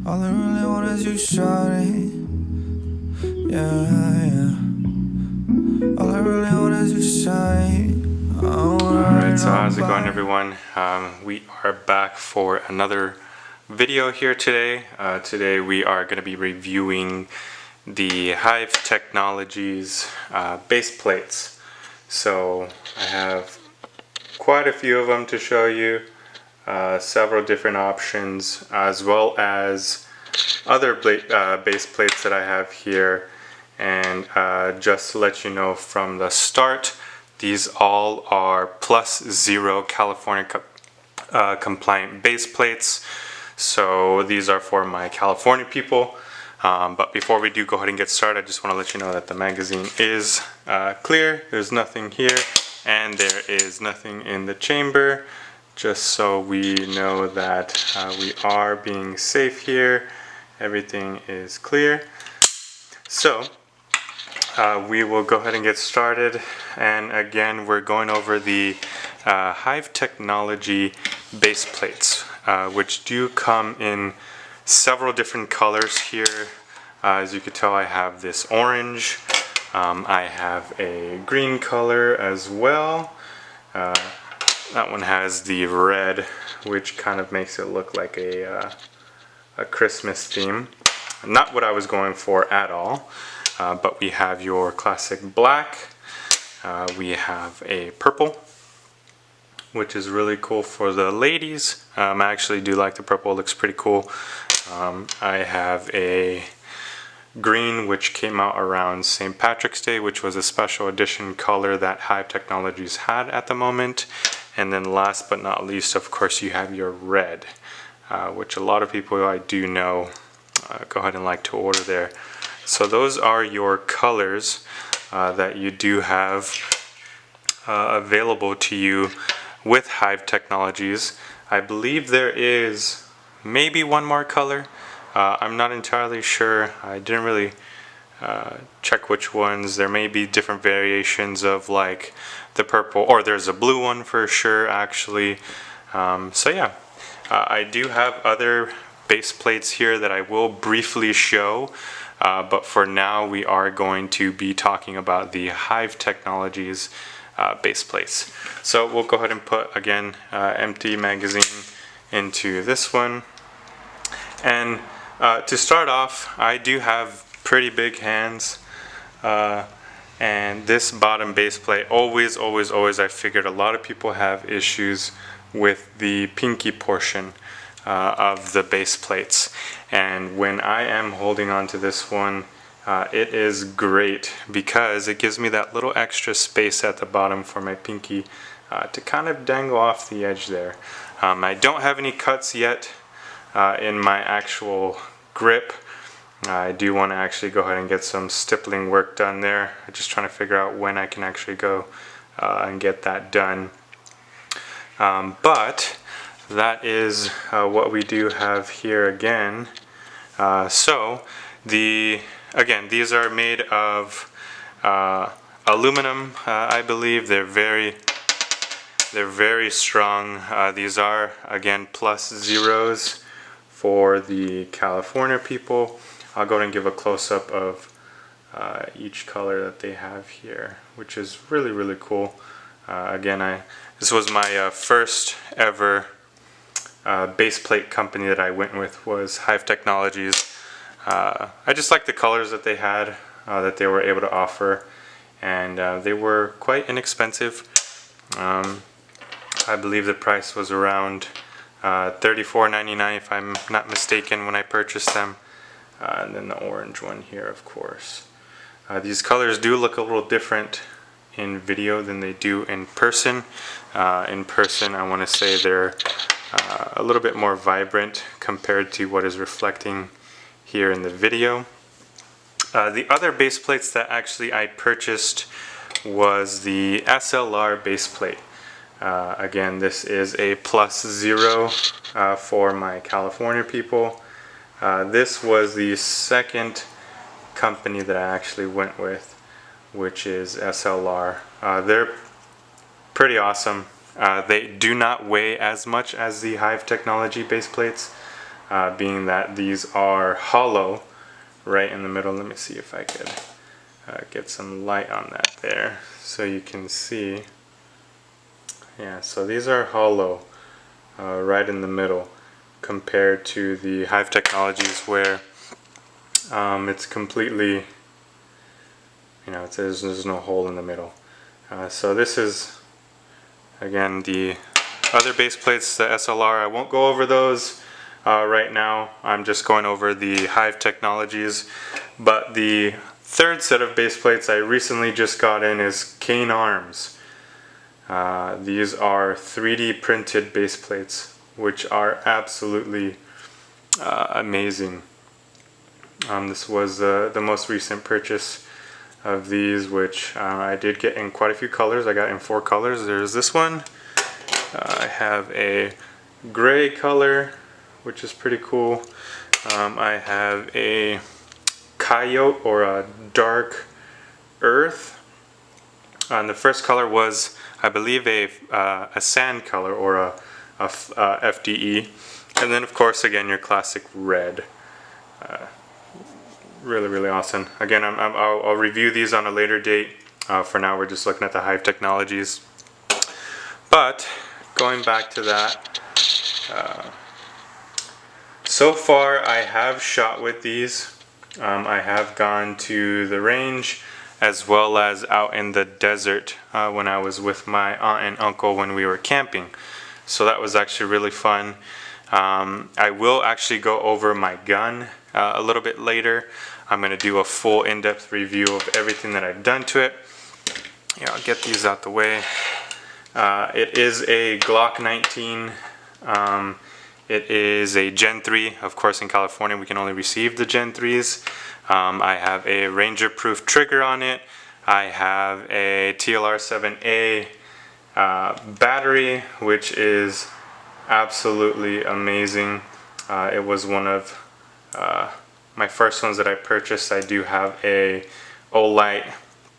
All I really want is you, shawty. Yeah. All I really want is you, shawty. Alright, so how's it going, everyone? We are back for another video here today. Today we are going to be reviewing the Hyve Technologies base plates. So I have quite a few of them to show you, several different options, as well as other base plates that I have here. And just to let you know from the start, these all are +0 California compliant base plates. So these are for my California people. But before we do go ahead and get started, I just want to let you know that the magazine is clear. There's nothing here, and there is nothing in the chamber, just so we know that we are being safe here. Everything is clear. So we will go ahead and get started. And again, we're going over the Hyve Technology base plates, which do come in several different colors here. As you can tell, I have this orange. I have a green color as well. That one has the red, which kind of makes it look like a Christmas theme. Not what I was going for at all. But we have your classic black. We have a purple, which is really cool for the ladies. I actually do like the purple, it looks pretty cool. I have a green, which came out around St. Patrick's Day, which was a special edition color that Hyve Technologies had at the moment. And then last but not least, of course, you have your red, which a lot of people I do know go ahead and like to order there. So those are your colors that you do have available to you with Hyve Technologies. I believe there is maybe one more color. I'm not entirely sure. I didn't really check which ones. There may be different variations of like the purple, or there's a blue one for sure actually. So yeah, I do have other base plates here that I will briefly show. But for now, we are going to be talking about the Hyve Technologies base plates. So we'll go ahead and put, again, empty magazine into this one. And to start off, I do have pretty big hands. And this bottom base plate, always, I figured a lot of people have issues with the pinky portion of the base plates. And when I am holding on to this one, it is great because it gives me that little extra space at the bottom for my pinky to kind of dangle off the edge there. I don't have any cuts yet in my actual grip. I do want to actually go ahead and get some stippling work done there. I'm just trying to figure out when I can actually go and get that done. But that is what we do have here again. So again, these are made of aluminum, I believe. They're very strong. These are, again, +0s for the California people. I'll go ahead and give a close-up of each color that they have here, which is really cool. Again, this was my first ever base plate company that I went with, was Hyve Technologies. I just like the colors that they had, that they were able to offer, and they were quite inexpensive. I believe the price was around $34.99 if I'm not mistaken when I purchased them. And then the orange one here, of course. These colors do look a little different in video than they do in person. In person, I want to say they're a little bit more vibrant compared to what is reflecting here in the video. The other base plates that actually I purchased was the SLR Base Plate. Again, this is a +0 for my California people. This was the second company that I actually went with, which is SLR. They're pretty awesome. They do not weigh as much as the Hyve Technology base plates. being that these are hollow right in the middle. Let me see if I could get some light on that there so you can see. Yeah, so these are hollow right in the middle compared to the Hyve Technologies where it's completely, you know, there's no hole in the middle. So this is, again, the other base plates, the SLR. I won't go over those right now. I'm just going over the Hyve Technologies. But the third set of base plates I recently just got in is Cain Arms. These are 3D printed base plates, which are absolutely amazing. This was the most recent purchase of these, which I did get in quite a few colors. I got in 4 colors. There's this one. I have a gray color, which is pretty cool. I have a coyote or a dark earth. And the first color was, I believe, a sand color or a FDE. And then, of course, again, your classic red. Really awesome. Again, I'll review these on a later date. For now, we're just looking at the Hyve Technologies. But going back to that, so far I have shot with these. I have gone to the range as well as out in the desert when I was with my aunt and uncle when we were camping. So that was actually really fun. I will actually go over my gun a little bit later. I'm going to do a full in-depth review of everything that I've done to it. Yeah, I'll get these out the way. It is a Glock 19. It is a Gen 3. Of course, in California, we can only receive the Gen 3s. I have a Ranger-proof trigger on it. I have a TLR7A battery, which is absolutely amazing. It was one of my first ones that I purchased. I do have a Olight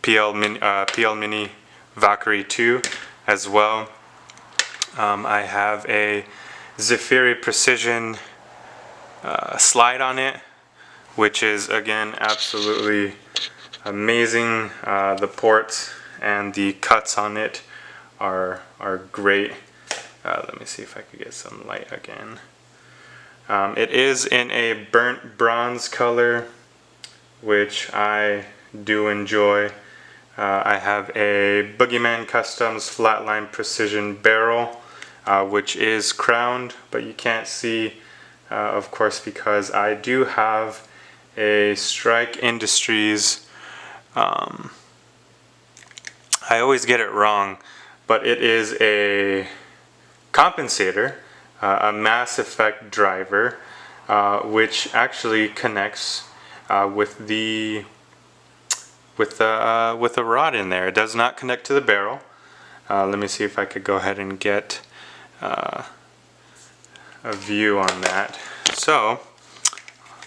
PL Mini Valkyrie 2 as well. I have a Zephyri Precision slide on it, which is again absolutely amazing. The ports and the cuts on it are great. Let me see if I could get some light again. It is in a burnt bronze color, which I do enjoy. I have a Boogeyman Customs Flatline Precision barrel, which is crowned, but you can't see, of course, because I do have a Strike Industries. I always get it wrong, but it is a compensator, a Mass Effect driver, which actually connects with the rod in there. It does not connect to the barrel. Let me see if I could go ahead and get a view on that. So,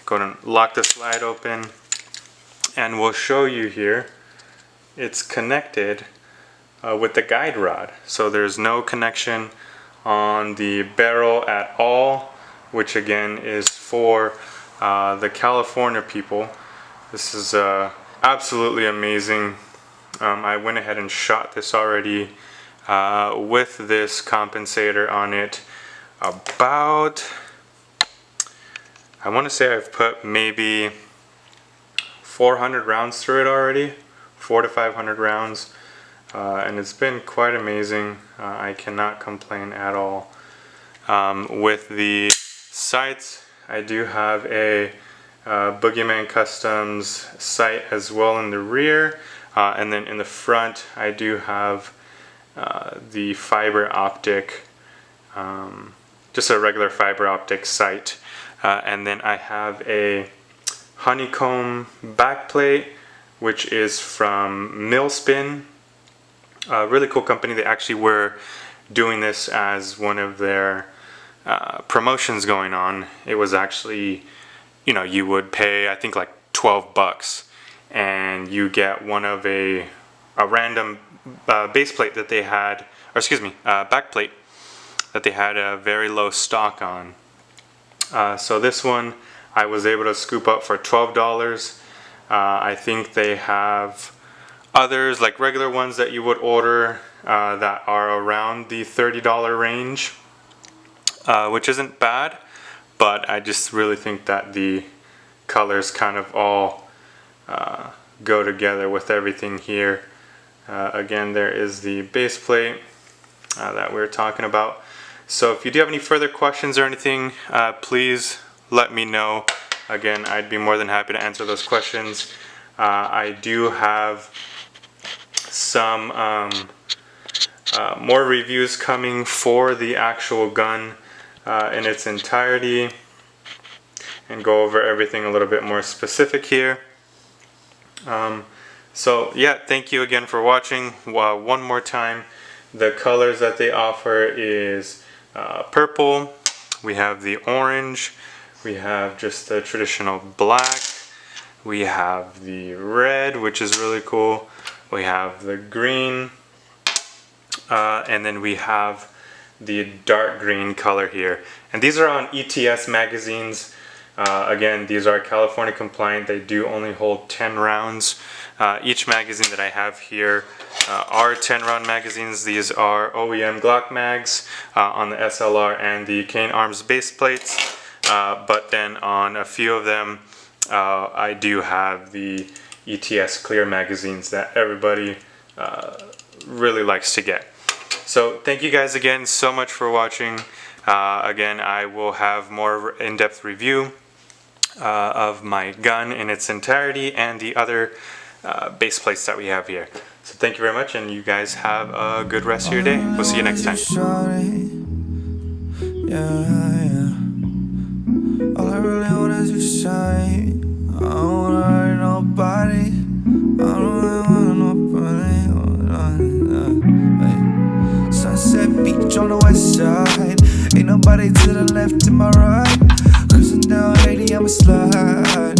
go ahead and lock the slide open, and we'll show you here. It's connected with the guide rod. So there's no connection on the barrel at all, which again is for the California people. This is absolutely amazing. I went ahead and shot this already with this compensator on it. About, I want to say I've put maybe 400 rounds through it already, 400 to 500 rounds, and it's been quite amazing. I cannot complain at all. With the sights, I do have a Boogeyman Customs sight as well in the rear, and then in the front I do have the fiber optic, just a regular fiber optic sight, and then I have a Honeycomb Backplate, which is from Millspin, a really cool company. They actually were doing this as one of their promotions going on. It was actually, you know, you would pay I think like $12 and you get one of a random base plate that they had, or excuse me, back plate that they had a very low stock on. So this one I was able to scoop up for $12. I think they have others like regular ones that you would order that are around the $30 range, which isn't bad, but I just really think that the colors kind of all go together with everything here. Again, there is the base plate that we're talking about. So if you do have any further questions or anything, please let me know. Again, I'd be more than happy to answer those questions. I do have some more reviews coming for the actual gun in its entirety, and go over everything a little bit more specific here. So yeah, thank you again for watching. One more time, the colors that they offer is purple, we have the orange, we have just the traditional black, we have the red, which is really cool, we have the green, and then we have the dark green color here. And these are on ETS magazines. Again, these are California compliant. They do only hold 10 rounds. Each magazine that I have here are 10-round magazines. These are OEM Glock mags on the SLR and the Cain Arms base plates. But then on a few of them, I do have the ETS clear magazines that everybody really likes to get. So thank you guys again so much for watching. Again, I will have more in-depth review of my gun in its entirety and the other base plates that we have here. So thank you very much, and you guys have a good rest of your day. We'll see you next time. All I really want is your side. I don't wanna hurt nobody. I don't really want nobody. Sunset Beach on the west side. Ain't nobody to the left and my right. Cruising down 80, I'ma slide.